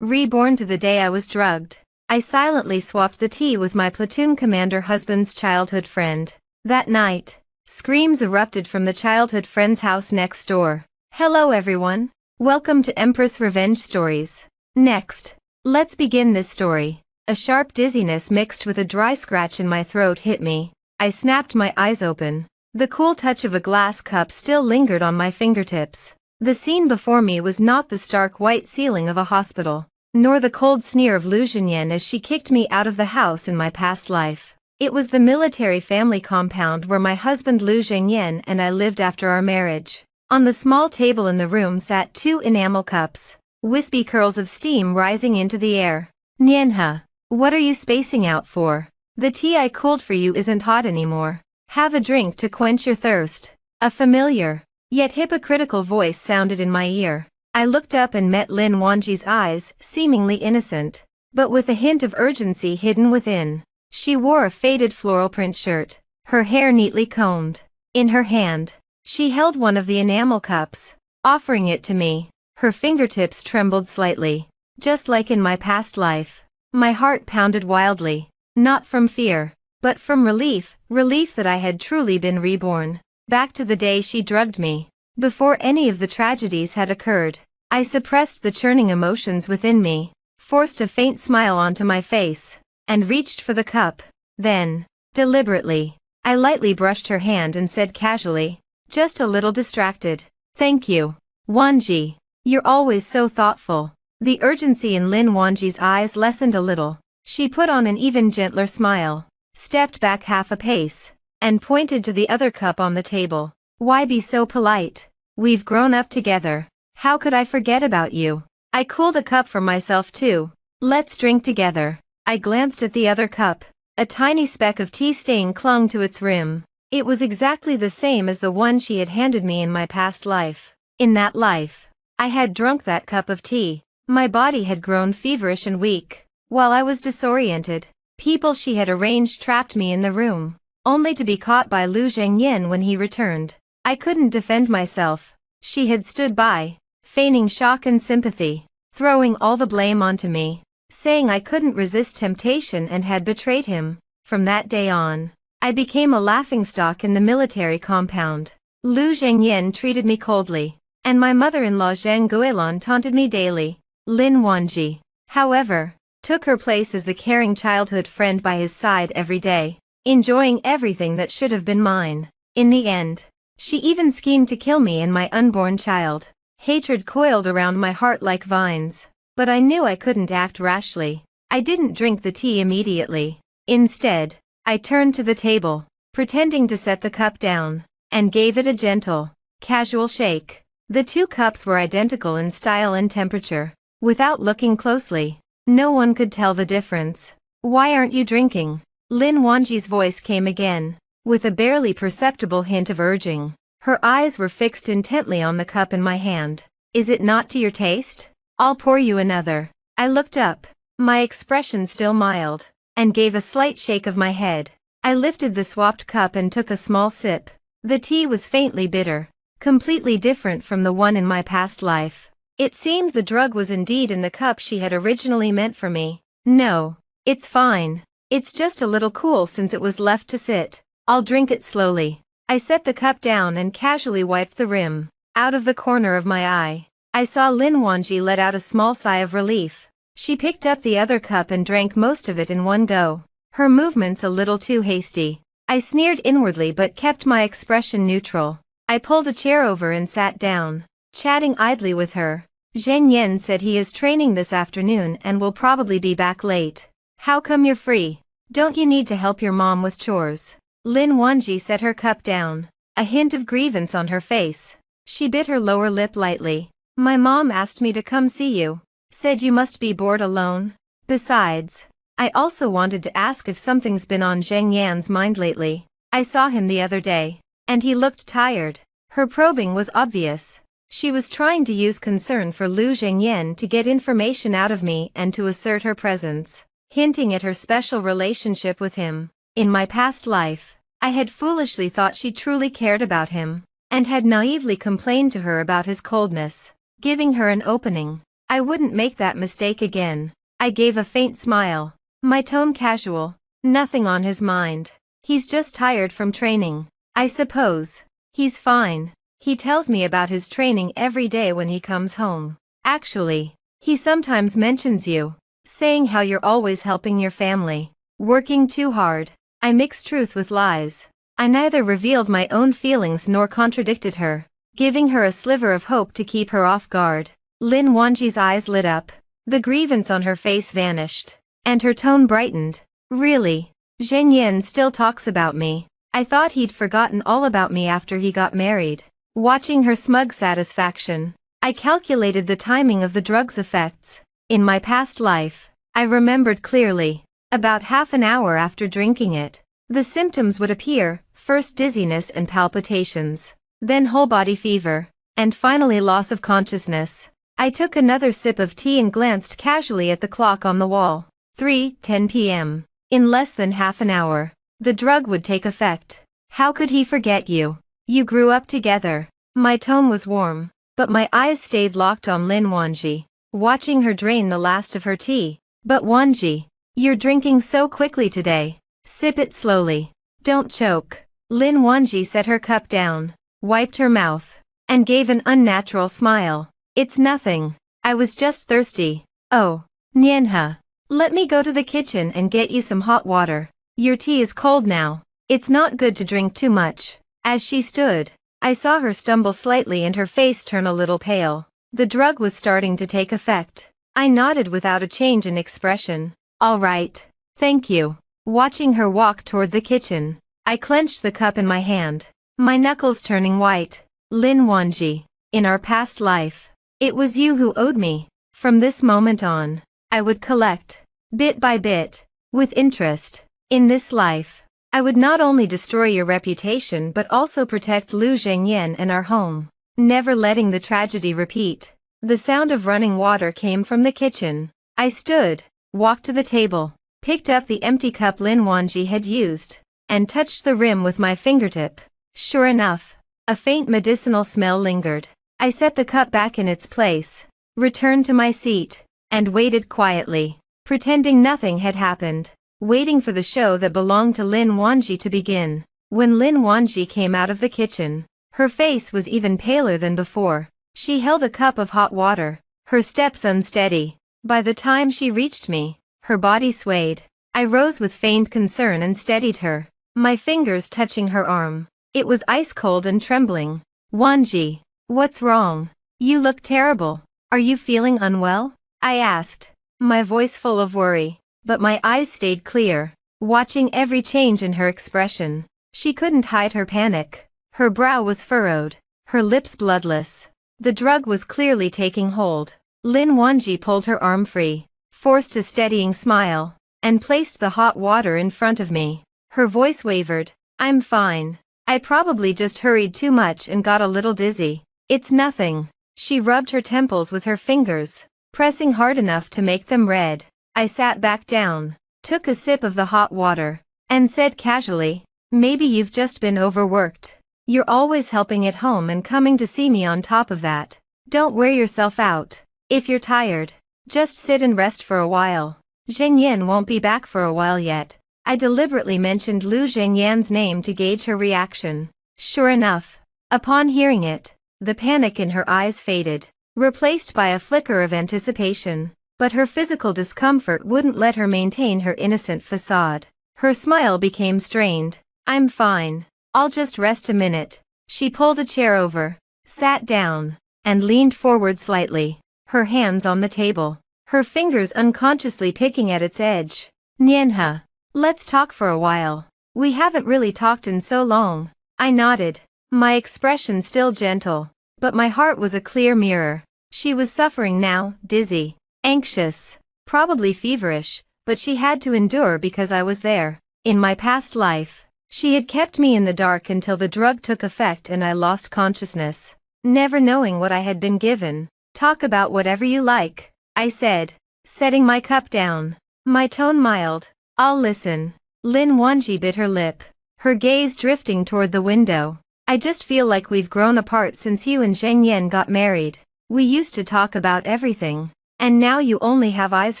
Reborn to the day I was drugged. I silently swapped the tea with my platoon commander husband's childhood friend. That night, screams erupted from the childhood friend's house next door. Hello everyone. Welcome to Empress Revenge Stories. Next, let's begin this story. A sharp dizziness mixed with a dry scratch in my throat hit me. I snapped my eyes open. The cool touch of a glass cup still lingered on my fingertips. The scene before me was not the stark white ceiling of a hospital, nor the cold sneer of Lu Zhenyan as she kicked me out of the house in my past life. It was the military family compound where my husband Lu Zhenyan and I lived after our marriage. On the small table in the room sat two enamel cups, wispy curls of steam rising into the air. Nianhe, what are you spacing out for? The tea I cooled for you isn't hot anymore. Have a drink to quench your thirst. A familiar, yet hypocritical voice sounded in my ear. I looked up and met Lin Wanji's eyes, seemingly innocent, but with a hint of urgency hidden within. She wore a faded floral print shirt, her hair neatly combed. In her hand, she held one of the enamel cups, offering it to me. Her fingertips trembled slightly, just like in my past life. My heart pounded wildly, not from fear, but from relief that I had truly been reborn. Back to the day she drugged me. Before any of the tragedies had occurred, I suppressed the churning emotions within me, forced a faint smile onto my face, and reached for the cup. Then, deliberately, I lightly brushed her hand and said casually, just a little distracted, "Thank you, Wanji. You're always so thoughtful." The urgency in Lin Wanji's eyes lessened a little. She put on an even gentler smile, stepped back half a pace, and pointed to the other cup on the table. "Why be so polite? We've grown up together. How could I forget about you?" I cooled a cup for myself too. "Let's drink together." I glanced at the other cup. A tiny speck of tea stain clung to its rim. It was exactly the same as the one she had handed me in my past life. In that life, I had drunk that cup of tea. My body had grown feverish and weak. While I was disoriented, people she had arranged trapped me in the room, only to be caught by Lu Zhenyan when he returned. I couldn't defend myself. She had stood by, feigning shock and sympathy, throwing all the blame onto me, saying I couldn't resist temptation and had betrayed him. From that day on, I became a laughingstock in the military compound. Lu Zhenyan treated me coldly, and my mother-in-law Zhang Guilin taunted me daily. Lin Wanji, however, took her place as the caring childhood friend by his side every day, enjoying everything that should have been mine. In the end, she even schemed to kill me and my unborn child. Hatred coiled around my heart like vines, but I knew I couldn't act rashly. I didn't drink the tea immediately. Instead, I turned to the table, pretending to set the cup down, and gave it a gentle, casual shake. The two cups were identical in style and temperature. Without looking closely, no one could tell the difference. "Why aren't you drinking?" Lin Wanji's voice came again, with a barely perceptible hint of urging. Her eyes were fixed intently on the cup in my hand. "Is it not to your taste? I'll pour you another." I looked up, my expression still mild, and gave a slight shake of my head. I lifted the swapped cup and took a small sip. The tea was faintly bitter, completely different from the one in my past life. It seemed the drug was indeed in the cup she had originally meant for me. "No, it's fine. It's just a little cool since it was left to sit. I'll drink it slowly." I set the cup down and casually wiped the rim. Out of the corner of my eye, I saw Lin Wanji let out a small sigh of relief. She picked up the other cup and drank most of it in one go, her movements a little too hasty. I sneered inwardly but kept my expression neutral. I pulled a chair over and sat down, chatting idly with her. "Zheng Yan said he is training this afternoon and will probably be back late. How come you're free? Don't you need to help your mom with chores?" Lin Wanji set her cup down, a hint of grievance on her face. She bit her lower lip lightly. "My mom asked me to come see you. Said you must be bored alone. Besides, I also wanted to ask if something's been on Zheng Yan's mind lately. I saw him the other day, and he looked tired." Her probing was obvious. She was trying to use concern for Lu Zhenyan to get information out of me and to assert her presence, hinting at her special relationship with him. In my past life, I had foolishly thought she truly cared about him, and had naively complained to her about his coldness, giving her an opening. I wouldn't make that mistake again. I gave a faint smile. My tone casual. Nothing on his mind. He's just tired from training. I suppose. He's fine. He tells me about his training every day when he comes home. Actually, he sometimes mentions you, saying how you're always helping your family, working too hard. I mixed truth with lies. I neither revealed my own feelings nor contradicted her, giving her a sliver of hope to keep her off guard. Lin Wanji's eyes lit up. The grievance on her face vanished, and her tone brightened. Really? Zheng Yan still talks about me. I thought he'd forgotten all about me after he got married. Watching her smug satisfaction, I calculated the timing of the drug's effects. In my past life, I remembered clearly. About half an hour after drinking it, the symptoms would appear, first dizziness and palpitations, then whole-body fever, and finally loss of consciousness. I took another sip of tea and glanced casually at the clock on the wall. 3:10 p.m. In less than half an hour, the drug would take effect. How could he forget you? You grew up together. My tone was warm, but my eyes stayed locked on Lin Wanji, watching her drain the last of her tea. But Wanji, you're drinking so quickly today. Sip it slowly. Don't choke. Lin Wanji set her cup down, wiped her mouth, and gave an unnatural smile. It's nothing. I was just thirsty. Oh, Nianhe. Let me go to the kitchen and get you some hot water. Your tea is cold now. It's not good to drink too much. As she stood, I saw her stumble slightly and her face turn a little pale. The drug was starting to take effect. I nodded without a change in expression. All right. Thank you. Watching her walk toward the kitchen, I clenched the cup in my hand, my knuckles turning white. Lin Wanji, in our past life, it was you who owed me. From this moment on, I would collect, bit by bit, with interest. In this life, I would not only destroy your reputation but also protect Lu Zhengyan and our home, never letting the tragedy repeat. The sound of running water came from the kitchen. I stood, walked to the table, picked up the empty cup Lin Wanji had used, and touched the rim with my fingertip. Sure enough, a faint medicinal smell lingered. I set the cup back in its place, returned to my seat, and waited quietly, pretending nothing had happened, waiting for the show that belonged to Lin Wanji to begin. When Lin Wanji came out of the kitchen, her face was even paler than before. She held a cup of hot water, her steps unsteady. By the time she reached me, her body swayed. I rose with feigned concern and steadied her, my fingers touching her arm. It was ice cold and trembling. Wanji, what's wrong? You look terrible. Are you feeling unwell? I asked, my voice full of worry, but my eyes stayed clear, watching every change in her expression. She couldn't hide her panic. Her brow was furrowed, her lips bloodless. The drug was clearly taking hold. Lin Wanji pulled her arm free, forced a steadying smile, and placed the hot water in front of me. Her voice wavered. I'm fine. I probably just hurried too much and got a little dizzy. It's nothing. She rubbed her temples with her fingers, pressing hard enough to make them red. I sat back down, took a sip of the hot water, and said casually, maybe you've just been overworked. You're always helping at home and coming to see me on top of that. Don't wear yourself out. If you're tired, just sit and rest for a while. Zheng Yan won't be back for a while yet. I deliberately mentioned Lu Zhengyan's name to gauge her reaction. Sure enough, upon hearing it, the panic in her eyes faded, replaced by a flicker of anticipation. But her physical discomfort wouldn't let her maintain her innocent facade. Her smile became strained. I'm fine. I'll just rest a minute. She pulled a chair over, sat down, and leaned forward slightly, her hands on the table, her fingers unconsciously picking at its edge. Nianhe, let's talk for a while. We haven't really talked in so long. I nodded, my expression still gentle, but my heart was a clear mirror. She was suffering now, dizzy, anxious, probably feverish, but she had to endure because I was there. In my past life, she had kept me in the dark until the drug took effect and I lost consciousness, never knowing what I had been given. Talk about whatever you like, I said, setting my cup down, my tone mild. I'll listen. Lin Wanji bit her lip, her gaze drifting toward the window. I just feel like we've grown apart since you and Zheng Yan got married. We used to talk about everything. And now you only have eyes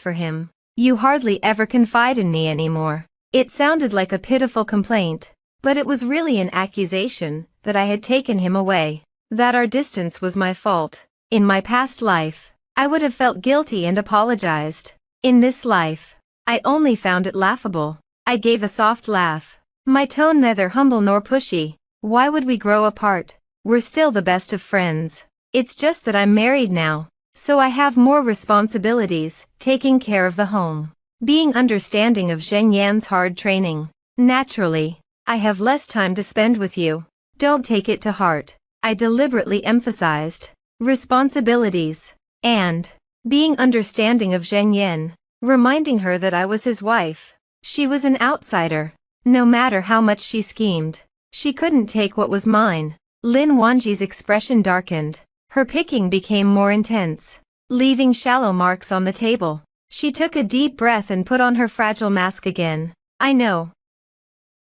for him. You hardly ever confide in me anymore. It sounded like a pitiful complaint, but it was really an accusation that I had taken him away, that our distance was my fault. In my past life, I would have felt guilty and apologized. In this life, I only found it laughable. I gave a soft laugh, my tone neither humble nor pushy. Why would we grow apart? We're still the best of friends. It's just that I'm married now, so I have more responsibilities, taking care of the home, being understanding of Zheng Yan's hard training. Naturally, I have less time to spend with you. Don't take it to heart. I deliberately emphasized responsibilities and being understanding of Zheng Yan, reminding her that I was his wife. She was an outsider. No matter how much she schemed, she couldn't take what was mine. Lin Wanji's expression darkened. Her picking became more intense, leaving shallow marks on the table. She took a deep breath and put on her fragile mask again. I know.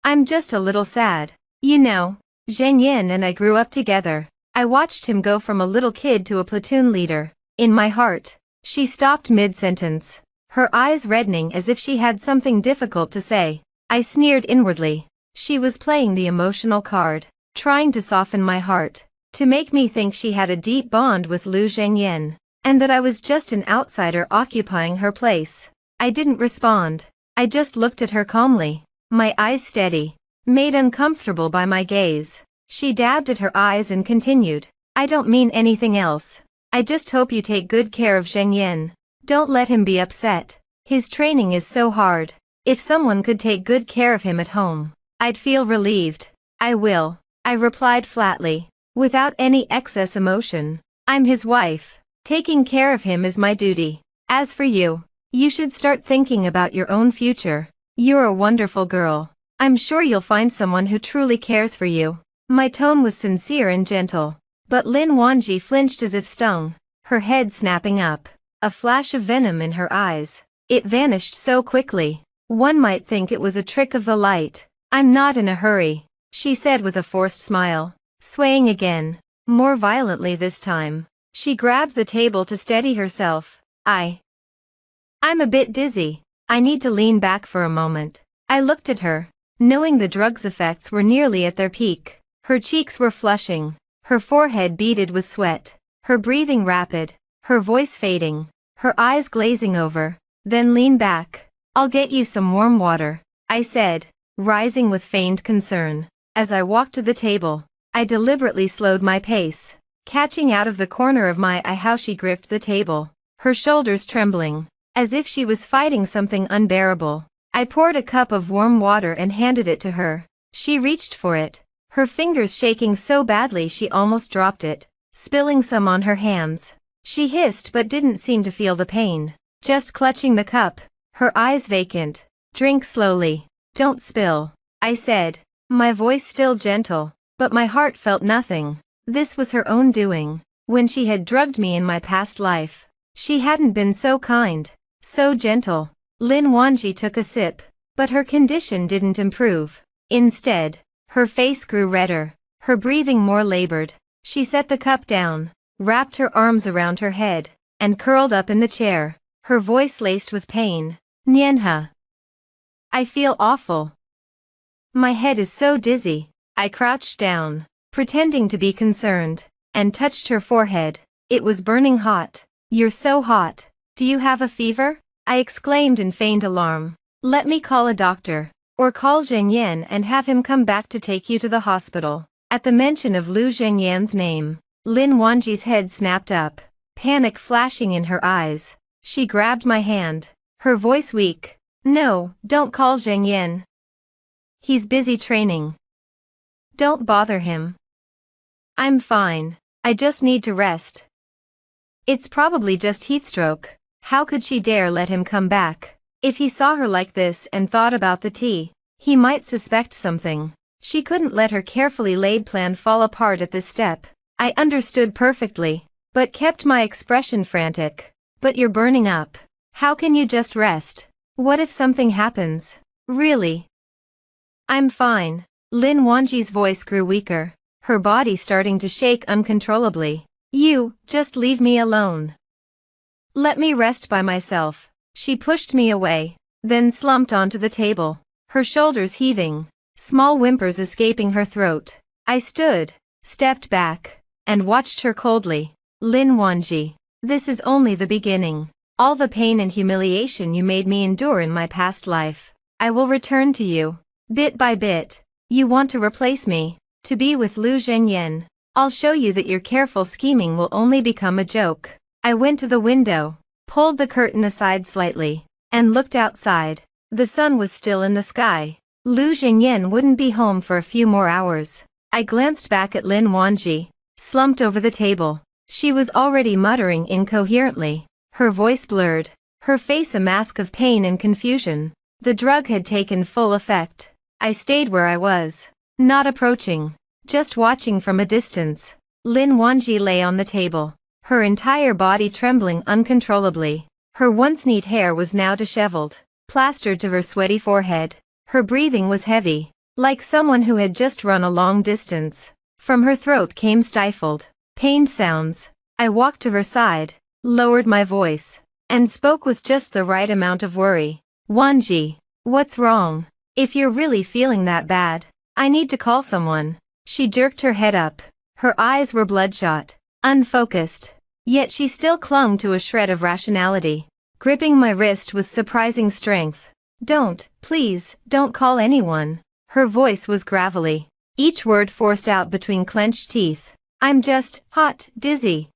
I'm just a little sad. You know, Zheng Yan and I grew up together. I watched him go from a little kid to a platoon leader. In my heart, she stopped mid-sentence, her eyes reddening as if she had something difficult to say. I sneered inwardly. She was playing the emotional card, trying to soften my heart, to make me think she had a deep bond with Lu Zhengyan, and that I was just an outsider occupying her place. I didn't respond. I just looked at her calmly, my eyes steady, made uncomfortable by my gaze. She dabbed at her eyes and continued, I don't mean anything else. I just hope you take good care of Zhengyan. Don't let him be upset. His training is so hard. If someone could take good care of him at home, I'd feel relieved. I will, I replied flatly, without any excess emotion. I'm his wife. Taking care of him is my duty. As for you, you should start thinking about your own future. You're a wonderful girl. I'm sure you'll find someone who truly cares for you. My tone was sincere and gentle, but Lin Wanji flinched as if stung, her head snapping up, a flash of venom in her eyes. It vanished so quickly. One might think it was a trick of the light. I'm not in a hurry, she said with a forced smile, swaying again, more violently this time. She grabbed the table to steady herself. I'm a bit dizzy. I need to lean back for a moment. I looked at her, knowing the drug's effects were nearly at their peak. Her cheeks were flushing, her forehead beaded with sweat, her breathing rapid, her voice fading, her eyes glazing over. Then lean back. I'll get you some warm water, I said, rising with feigned concern. As I walked to the table, I deliberately slowed my pace, catching out of the corner of my eye how she gripped the table, her shoulders trembling, as if she was fighting something unbearable. I poured a cup of warm water and handed it to her. She reached for it, her fingers shaking so badly she almost dropped it, spilling some on her hands. She hissed but didn't seem to feel the pain, just clutching the cup, her eyes vacant. Drink slowly. Don't spill, I said, my voice still gentle, but my heart felt nothing. This was her own doing. When she had drugged me in my past life, she hadn't been so kind, so gentle. Lin Wanji took a sip, but her condition didn't improve. Instead, her face grew redder, her breathing more labored. She set the cup down, wrapped her arms around her head, and curled up in the chair, her voice laced with pain. Nianha. I feel awful. My head is so dizzy. I crouched down, pretending to be concerned, and touched her forehead. It was burning hot. You're so hot. Do you have a fever? I exclaimed in feigned alarm. Let me call a doctor, or call Zheng Yan and have him come back to take you to the hospital. At the mention of Lu Zhengyan's name, Lin Wanji's head snapped up, panic flashing in her eyes. She grabbed my hand, her voice weak. No, don't call Zheng Yan. He's busy training. Don't bother him. I'm fine. I just need to rest. It's probably just heatstroke. How could she dare let him come back? If he saw her like this and thought about the tea, he might suspect something. She couldn't let her carefully laid plan fall apart at this step. I understood perfectly, but kept my expression frantic. But you're burning up. How can you just rest? What if something happens? Really? I'm fine. Lin Wanji's voice grew weaker, her body starting to shake uncontrollably. You, just leave me alone. Let me rest by myself. She pushed me away, then slumped onto the table, her shoulders heaving, small whimpers escaping her throat. I stood, stepped back, and watched her coldly. Lin Wanji, this is only the beginning. All the pain and humiliation you made me endure in my past life, I will return to you, bit by bit. You want to replace me, to be with Lu Zhengyan. I'll show you that your careful scheming will only become a joke. I went to the window, pulled the curtain aside slightly, and looked outside. The sun was still in the sky. Lu Zhengyan wouldn't be home for a few more hours. I glanced back at Lin Wanji, slumped over the table. She was already muttering incoherently, her voice blurred, her face a mask of pain and confusion. The drug had taken full effect. I stayed where I was, not approaching, just watching from a distance. Lin Wanji lay on the table, her entire body trembling uncontrollably. Her once neat hair was now disheveled, plastered to her sweaty forehead. Her breathing was heavy, like someone who had just run a long distance. From her throat came stifled, pained sounds. I walked to her side, lowered my voice, and spoke with just the right amount of worry. Wanji, what's wrong? If you're really feeling that bad, I need to call someone. She jerked her head up. Her eyes were bloodshot, unfocused, yet she still clung to a shred of rationality, gripping my wrist with surprising strength. Please, don't call anyone. Her voice was gravelly, each word forced out between clenched teeth. I'm just hot, dizzy.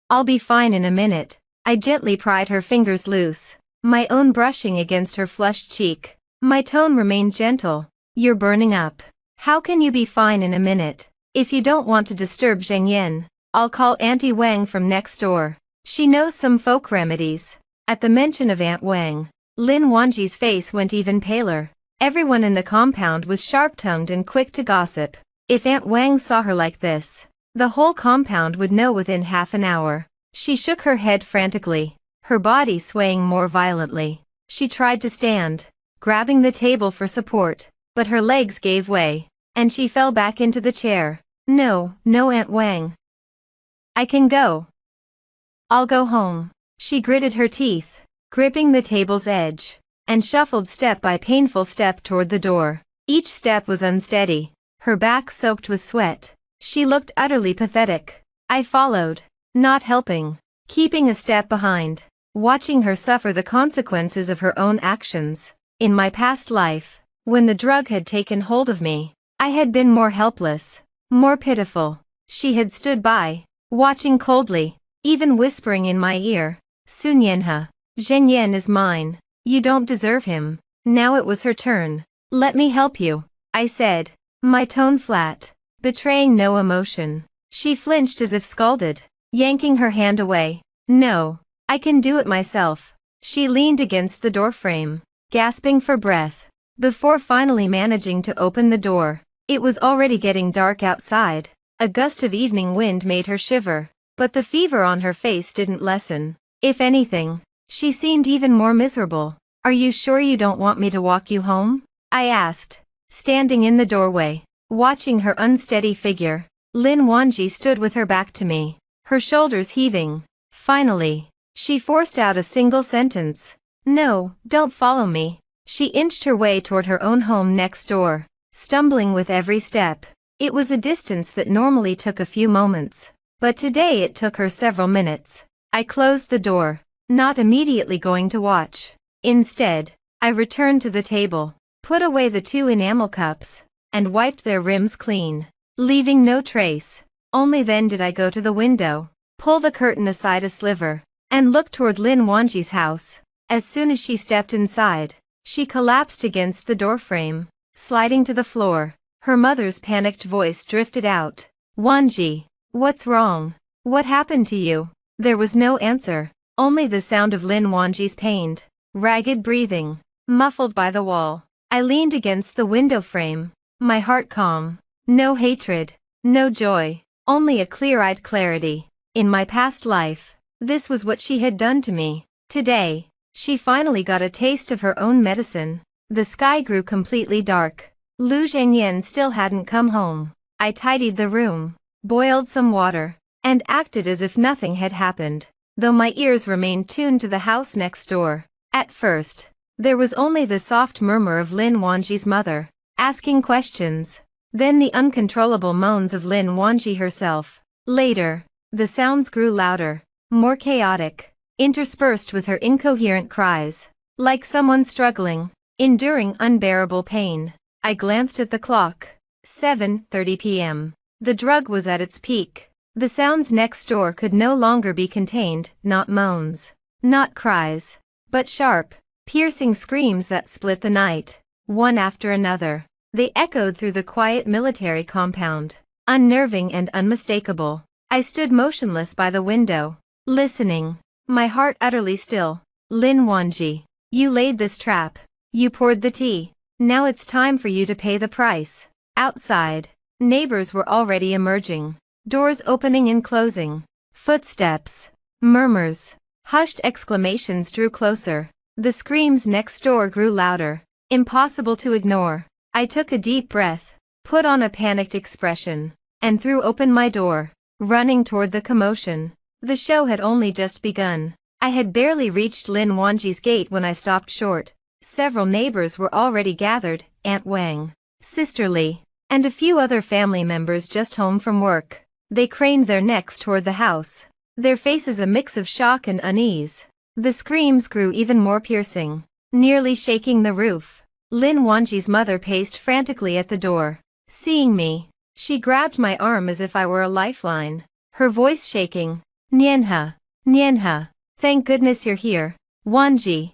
I'll be fine in a minute. I gently pried her fingers loose, my own brushing against her flushed cheek. My tone remained gentle. You're burning up. How can you be fine in a minute? If you don't want to disturb Zhengyan, I'll call Auntie Wang from next door. She knows some folk remedies. At the mention of Aunt Wang, Lin Wanji's face went even paler. Everyone in the compound was sharp-tongued and quick to gossip. If Aunt Wang saw her like this, the whole compound would know within half an hour. She shook her head frantically, her body swaying more violently. She tried to stand, grabbing the table for support, but her legs gave way, and she fell back into the chair. No, Aunt Wang. I can go. I'll go home. She gritted her teeth, gripping the table's edge, and shuffled step by painful step toward the door. Each step was unsteady, her back soaked with sweat. She looked utterly pathetic. I followed, not helping, keeping a step behind, watching her suffer the consequences of her own actions. In my past life, when the drug had taken hold of me, I had been more helpless, more pitiful. She had stood by, watching coldly, even whispering in my ear, Sunyenha, Zhengyan is mine. You don't deserve him. Now it was her turn. Let me help you, I said, my tone flat, betraying no emotion. She flinched as if scalded, yanking her hand away. No, I can do it myself. She leaned against the doorframe, gasping for breath, before finally managing to open the door. It was already getting dark outside. A gust of evening wind made her shiver, but the fever on her face didn't lessen. If anything, she seemed even more miserable. Are you sure you don't want me to walk you home? I asked, standing in the doorway, watching her unsteady figure. Lin Wanji stood with her back to me, her shoulders heaving. Finally, she forced out a single sentence. No, don't follow me. She inched her way toward her own home next door, stumbling with every step. It was a distance that normally took a few moments, but today it took her several minutes. I closed the door, not immediately going to watch. Instead, I returned to the table, put away the 2 enamel cups, and wiped their rims clean, leaving no trace. Only then did I go to the window, pull the curtain aside a sliver, and look toward Lin Wanji's house. As soon as she stepped inside, she collapsed against the doorframe, sliding to the floor. Her mother's panicked voice drifted out. Wanji, what's wrong? What happened to you? There was no answer, only the sound of Lin Wanji's pained, ragged breathing, muffled by the wall. I leaned against the window frame, my heart calm. No hatred, no joy, only a clear-eyed clarity. In my past life, this was what she had done to me. Today, she finally got a taste of her own medicine. The sky grew completely dark. Lu Zhengyan still hadn't come home. I tidied the room, boiled some water, and acted as if nothing had happened. though my ears remained tuned to the house next door. At first, there was only the soft murmur of Lin Wanji's mother, asking questions. Then the uncontrollable moans of Lin Wanji herself. Later, the sounds grew louder, more chaotic, interspersed with her incoherent cries, like someone struggling, enduring unbearable pain. I glanced at the clock. 7:30 p.m. The drug was at its peak. The sounds next door could no longer be contained, not moans, not cries, but sharp, piercing screams that split the night, one after another. They echoed through the quiet military compound, unnerving and unmistakable. I stood motionless by the window, listening, my heart utterly still. Lin Wanji, you laid this trap. You poured the tea. Now it's time for you to pay the price. Outside, neighbors were already emerging, doors opening and closing. Footsteps, murmurs, hushed exclamations drew closer. The screams next door grew louder, impossible to ignore. I took a deep breath, put on a panicked expression, and threw open my door, running toward the commotion. The show had only just begun. I had barely reached Lin Wanji's gate when I stopped short. Several neighbors were already gathered, Aunt Wang, Sister Li, and a few other family members just home from work. They craned their necks toward the house, their faces a mix of shock and unease. The screams grew even more piercing, nearly shaking the roof. Lin Wanji's mother paced frantically at the door. Seeing me, she grabbed my arm as if I were a lifeline, her voice shaking. Nianhe, Nianhe, thank goodness you're here, Wanji.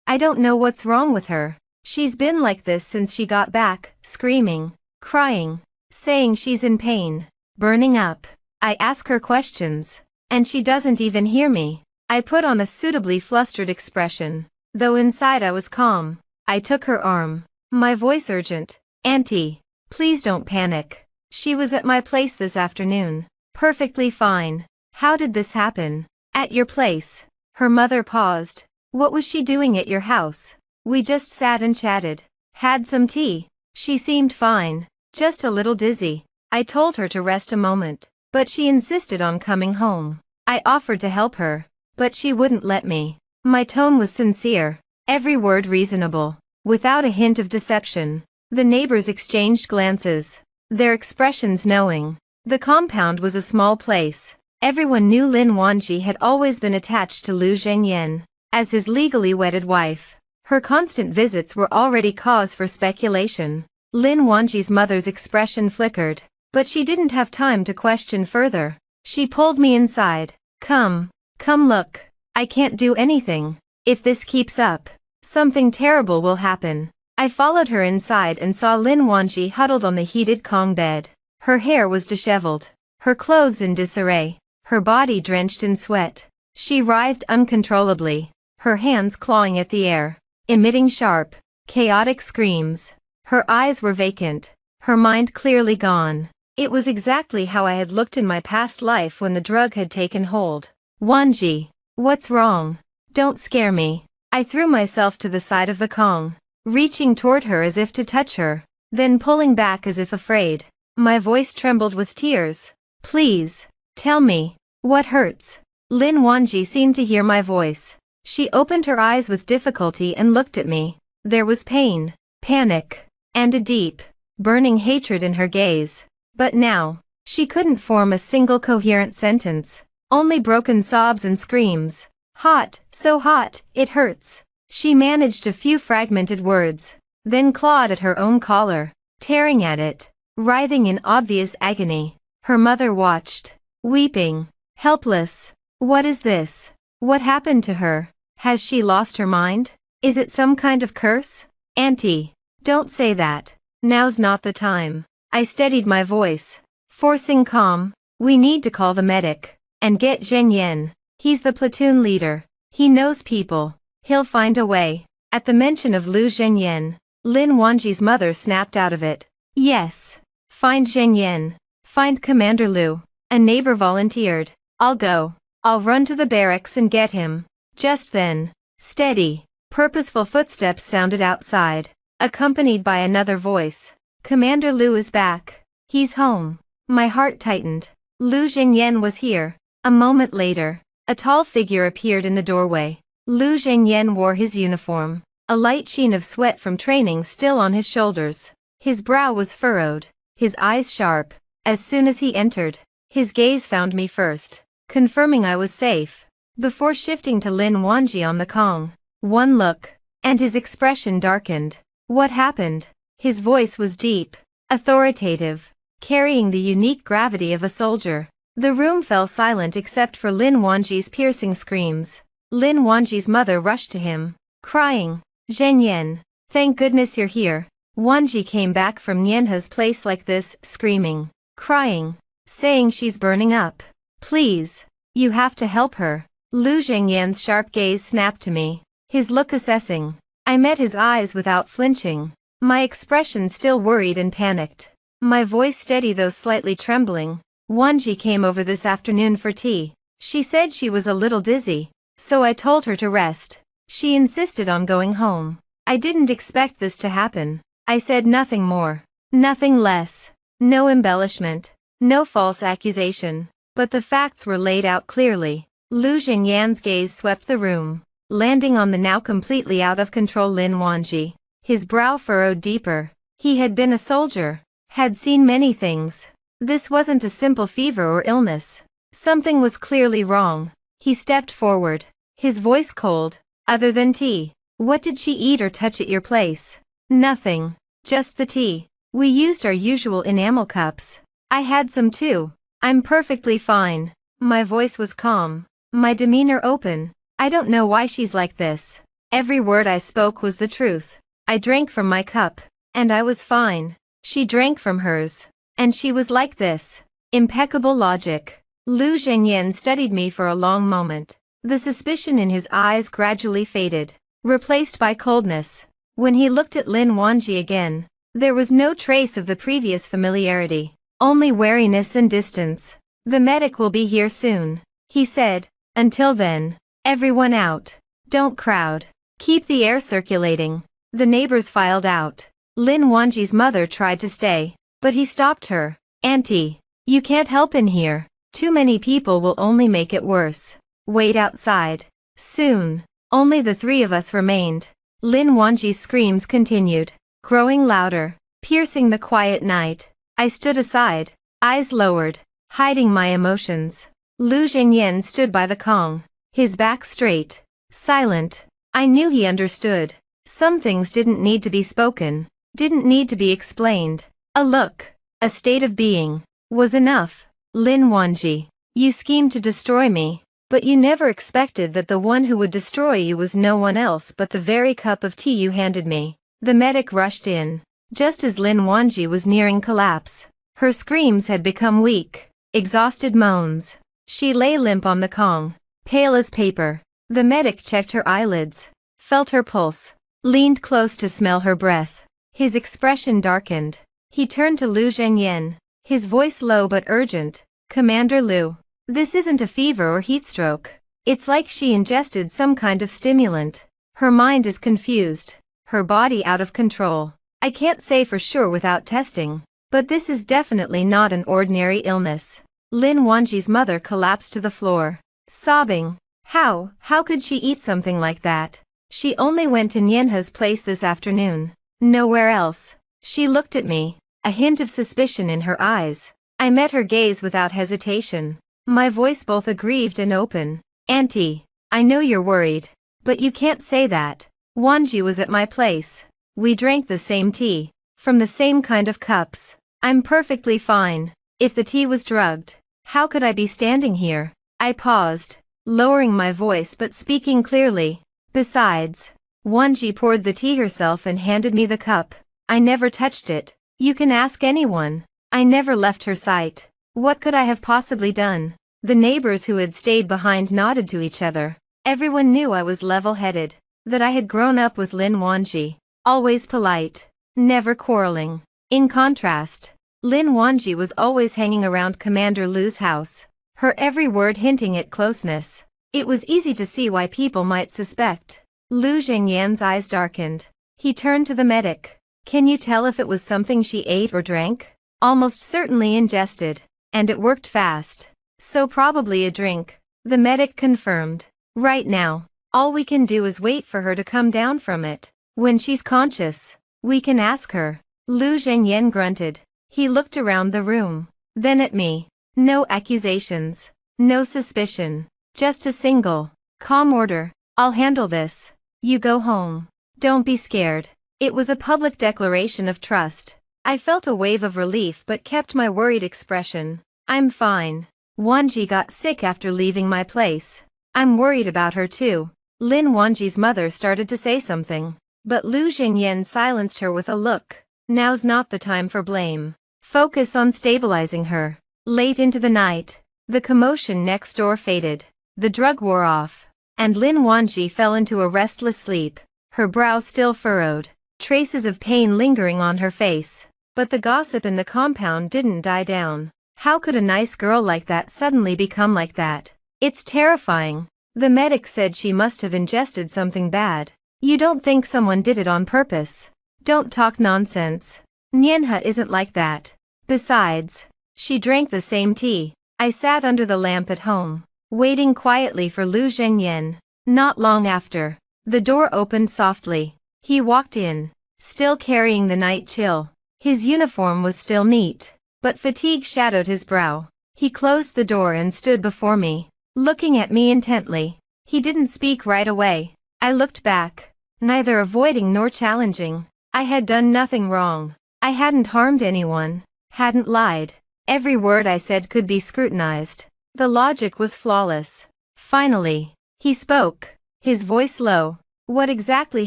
I don't know what's wrong with her. She's been like this since she got back, screaming, crying, saying she's in pain, burning up. I ask her questions, and she doesn't even hear me. I put on a suitably flustered expression, though inside I was calm. I took her arm, my voice urgent. Auntie, please don't panic. She was at my place this afternoon, perfectly fine. How did this happen? At your place. Her mother paused. What was she doing at your house? We just sat and chatted. Had some tea. She seemed fine, just a little dizzy. I told her to rest a moment, but she insisted on coming home. I offered to help her, but she wouldn't let me. My tone was sincere, every word reasonable, without a hint of deception. The neighbors exchanged glances, their expressions knowing. The compound was a small place. Everyone knew Lin Wanji had always been attached to Lu Zhengyan as his legally wedded wife. Her constant visits were already cause for speculation. Lin Wanji's mother's expression flickered, but she didn't have time to question further. She pulled me inside. Come look. I can't do anything. If this keeps up, something terrible will happen. I followed her inside and saw Lin Wanji huddled on the heated Kong bed. Her hair was disheveled, her clothes in disarray, her body drenched in sweat. She writhed uncontrollably, her hands clawing at the air, emitting sharp, chaotic screams. Her eyes were vacant, her mind clearly gone. It was exactly how I had looked in my past life when the drug had taken hold. Wanji, what's wrong? Don't scare me. I threw myself to the side of the Kong, reaching toward her as if to touch her, then pulling back as if afraid. My voice trembled with tears. Please, tell me, what hurts? Lin Wanji seemed to hear my voice. She opened her eyes with difficulty and looked at me. There was pain, panic, and a deep, burning hatred in her gaze. But now, she couldn't form a single coherent sentence, only broken sobs and screams. Hot, so hot, it hurts. She managed a few fragmented words, then clawed at her own collar, tearing at it, writhing in obvious agony. Her mother watched, weeping, helpless. What is this? What happened to her? Has she lost her mind? Is it some kind of curse? Auntie, don't say that. Now's not the time. I steadied my voice, forcing calm. We need to call the medic, and get Zheng Yan. He's the platoon leader. He knows people. He'll find a way. At the mention of Lu Zhengyan, Lin Wanji's mother snapped out of it. Yes. Find Zhengyan. Find Commander Lu. A neighbor volunteered. I'll go. I'll run to the barracks and get him. Just then, steady, purposeful footsteps sounded outside, accompanied by another voice. Commander Lu is back. He's home. My heart tightened. Lu Zhengyan was here. A moment later, A tall figure appeared in the doorway. Lu Zhengyan wore his uniform, a light sheen of sweat from training still on his shoulders. His brow was furrowed, his eyes sharp. As soon as he entered, his gaze found me first, confirming I was safe, before shifting to Lin Wanji on the Kong. One look, and his expression darkened. What happened? His voice was deep, authoritative, carrying the unique gravity of a soldier. The room fell silent except for Lin Wanji's piercing screams. Lin Wanji's mother rushed to him, crying, "Zhengyan, thank goodness you're here." Wanji came back from Nianhe's place like this, screaming, crying, saying she's burning up. "Please, you have to help her." Lu Zhengyan's sharp gaze snapped to me, his look assessing. I met his eyes without flinching, my expression still worried and panicked. My voice steady though slightly trembling. "Wanji came over this afternoon for tea. She said she was a little dizzy, so I told her to rest. She insisted on going home. I didn't expect this to happen." I said nothing more, nothing less, no embellishment, no false accusation, but the facts were laid out clearly. Lu Zhengyan's gaze swept the room, landing on the now completely out of control Lin Wanji. His brow furrowed deeper. He had been a soldier, had seen many things. This wasn't a simple fever or illness. Something was clearly wrong. He stepped forward, his voice cold. "Other than tea, what did she eat or touch at your place?" "Nothing, just the tea. We used our usual enamel cups. I had some too. I'm perfectly fine." My voice was calm, my demeanor open. "I don't know why she's like this." Every word I spoke was the truth. I drank from my cup, and I was fine. She drank from hers, and she was like this. Impeccable logic. Lu Zhengyan studied me for a long moment. The suspicion in his eyes gradually faded, replaced by coldness. When he looked at Lin Wanji again, there was no trace of the previous familiarity, only wariness and distance. "The medic will be here soon," he said. "Until then, everyone out. Don't crowd. Keep the air circulating." The neighbors filed out. Lin Wanji's mother tried to stay, but he stopped her. "Auntie, you can't help in here. Too many people will only make it worse. Wait outside." Soon, only the three of us remained. Lin Wanji's screams continued, growing louder, piercing the quiet night. I stood aside, eyes lowered, hiding my emotions. Lu Zhengyan stood by the Kong, his back straight, silent. I knew he understood. Some things didn't need to be spoken, didn't need to be explained. A look, a state of being, was enough. "Lin Wanji, you schemed to destroy me, but you never expected that the one who would destroy you was no one else but the very cup of tea you handed me." The medic rushed in, just as Lin Wanji was nearing collapse. Her screams had become weak, exhausted moans. She lay limp on the Kong, pale as paper. The medic checked her eyelids, felt her pulse, leaned close to smell her breath. His expression darkened. He turned to Lu Zhengyan, his voice low but urgent. "Commander Lu, this isn't a fever or heat stroke. It's like she ingested some kind of stimulant. Her mind is confused, her body out of control. I can't say for sure without testing, but this is definitely not an ordinary illness." Lin Wanji's mother collapsed to the floor, sobbing. How could she eat something like that? She only went to Nianhe's place this afternoon. Nowhere else. She looked at me, a hint of suspicion in her eyes. I met her gaze without hesitation, my voice both aggrieved and open. "Auntie, I know you're worried, but you can't say that. Wanji was at my place. We drank the same tea, from the same kind of cups. I'm perfectly fine. If the tea was drugged, how could I be standing here?" I paused, lowering my voice but speaking clearly. "Besides, Wanji poured the tea herself and handed me the cup. I never touched it. You can ask anyone. I never left her sight. What could I have possibly done?" The neighbors who had stayed behind nodded to each other. Everyone knew I was level-headed, that I had grown up with Lin Wanji, always polite, never quarreling. In contrast, Lin Wanji was always hanging around Commander Lu's house, her every word hinting at closeness. It was easy to see why people might suspect. Lu Zhengyan's eyes darkened. He turned to the medic. "Can you tell if it was something she ate or drank?" "Almost certainly ingested, and it worked fast. So probably a drink." The medic confirmed. Right now. All we can do is wait for her to come down from it. When she's conscious, we can ask her. Lu Zhengyan grunted. He looked around the room. Then at me. No accusations. No suspicion. Just a single, calm order. I'll handle this. You go home. Don't be scared. It was a public declaration of trust. I felt a wave of relief but kept my worried expression. I'm fine. Wanji got sick after leaving my place. I'm worried about her too. Lin Wanji's mother started to say something, but Lu Zhengyan silenced her with a look. Now's not the time for blame. Focus on stabilizing her. Late into the night, the commotion next door faded. The drug wore off, and Lin Wanji fell into a restless sleep, her brow still furrowed, traces of pain lingering on her face. But the gossip in the compound didn't die down. How could a nice girl like that suddenly become like that? It's terrifying. The medic said she must have ingested something bad. You don't think someone did it on purpose? Don't talk nonsense. Nianhe isn't like that. Besides, she drank the same tea. I sat under the lamp at home, waiting quietly for Lu Zhengyan. Not long after, the door opened softly. He walked in, still carrying the night chill. His uniform was still neat, but fatigue shadowed his brow. He closed the door and stood before me, looking at me intently. He didn't speak right away. I looked back, neither avoiding nor challenging. I had done nothing wrong. I hadn't harmed anyone, hadn't lied. Every word I said could be scrutinized. The logic was flawless. Finally, he spoke, his voice low. What exactly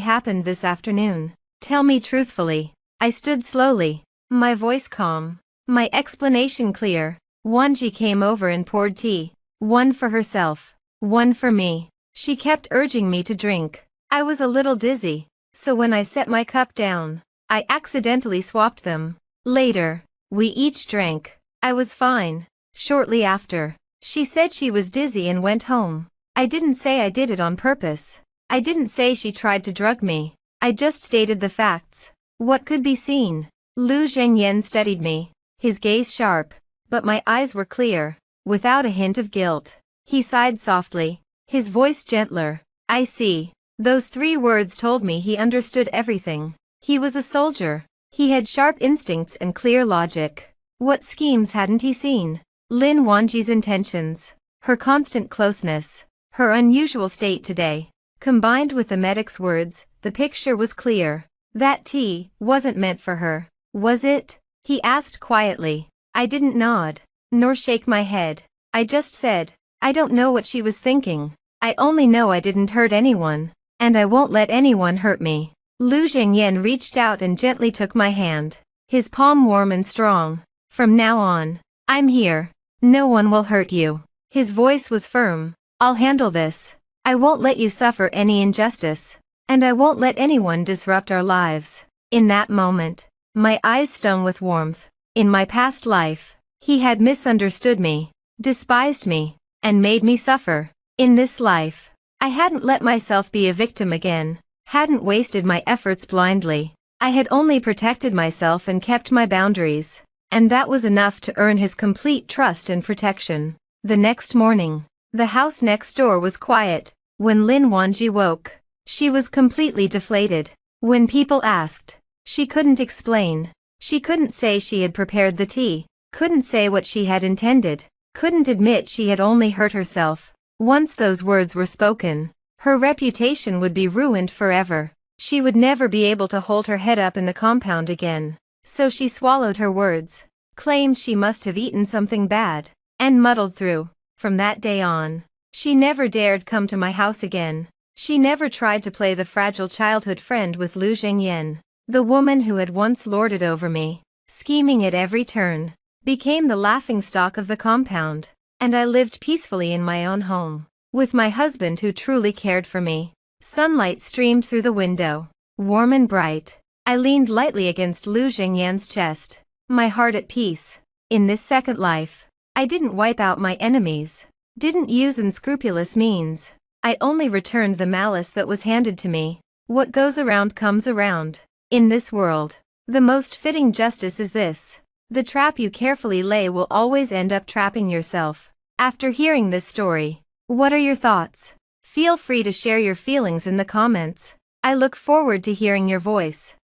happened this afternoon? Tell me truthfully. I stood slowly, my voice calm, my explanation clear. Wanji came over and poured tea. One for herself, one for me. She kept urging me to drink. I was a little dizzy, so when I set my cup down, I accidentally swapped them. Later, we each drank. I was fine. Shortly after, she said she was dizzy and went home. I didn't say I did it on purpose. I didn't say she tried to drug me. I just stated the facts. What could be seen? Lu Zhengyan studied me, his gaze sharp, but my eyes were clear, without a hint of guilt. He sighed softly, his voice gentler. I see. Those 3 words told me he understood everything. He was a soldier. He had sharp instincts and clear logic. What schemes hadn't he seen? Lin Wanji's intentions, her constant closeness, her unusual state today. Combined with the medic's words, the picture was clear. That tea wasn't meant for her, was it? He asked quietly. I didn't nod, nor shake my head. I just said, I don't know what she was thinking. I only know I didn't hurt anyone, and I won't let anyone hurt me. Lu Zhengyan reached out and gently took my hand, his palm warm and strong. From now on, I'm here. No one will hurt you. His voice was firm. I'll handle this. I won't let you suffer any injustice. And I won't let anyone disrupt our lives. In that moment, my eyes stung with warmth. In my past life, he had misunderstood me, despised me, and made me suffer. In this life, I hadn't let myself be a victim again, hadn't wasted my efforts blindly. I had only protected myself and kept my boundaries, and that was enough to earn his complete trust and protection. The next morning, the house next door was quiet. When Lin Wanji woke, she was completely deflated. When people asked, she couldn't explain. She couldn't say she had prepared the tea, couldn't say what she had intended, couldn't admit she had only hurt herself. Once those words were spoken, her reputation would be ruined forever. She would never be able to hold her head up in the compound again. So she swallowed her words, claimed she must have eaten something bad, and muddled through. From that day on, she never dared come to my house again. She never tried to play the fragile childhood friend with Lu Zhengyan. The woman who had once lorded over me, scheming at every turn, became the laughingstock of the compound, and I lived peacefully in my own home, with my husband who truly cared for me. Sunlight streamed through the window, warm and bright. I leaned lightly against Lu Zhengyan's chest, my heart at peace. In this second life, I didn't wipe out my enemies, didn't use unscrupulous means. I only returned the malice that was handed to me. What goes around comes around. In this world, the most fitting justice is this. The trap you carefully lay will always end up trapping yourself. After hearing this story, What are your thoughts? Feel free to share your feelings in the comments. I look forward to hearing your voice.